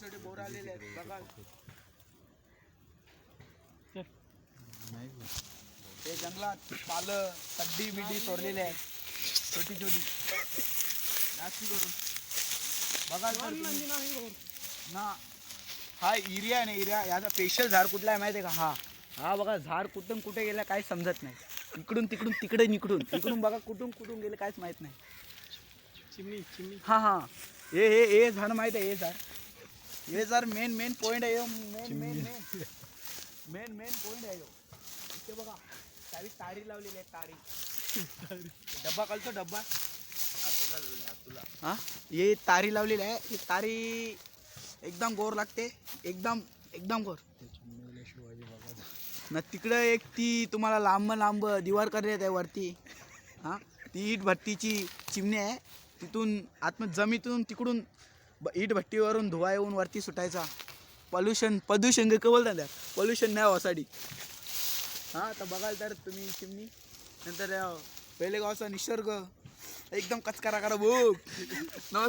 छोटे बोर आलेले आहेत बघा. हे जंगलात पालं तड्डी बिड्डी सोडलेले आहेत छोटी छोटी जास्ती करून बघा ना. हा एरिया आहे ना, एरिया याचा स्पेशल झाड कुठला आहे माहिती आहे का? हा बघा झाड कुठून कुठे गेलं काही समजत नाही. इकडून तिकडून तिकडे इकडून बघा कुठून कुठून गेले काहीच माहित नाही. चिमणी हा हे झाड माहित आहे. हे झाड मेन पॉइंट आहे. मेन पॉइंट आहे. इथे बघा तारी लावलेली आहे. तारी डब्बा कळतो डब्बा हा हे तारी लावलेली आहे. ही तारी एकदम गोर लागते. एकदम गोर ना. तिकडं एक ती तुम्हाला लांब दिवार करण्यात आहे वरती. हा ती इट भट्टीची चिमणी आहे. तिथून आतमध्ये जमिनीतून तिकडून इट भट्टीवरून धुवा येऊन वरती सुटायचा. प्रदूषण का बोलतात त्या पोल्युशन नाही व्हासाठी. हा तर बघाल तर तुम्ही चिमणी. नंतर पहिले गावचा निसर्ग एकदम कचकारा करा भाऊ. नमस्कार.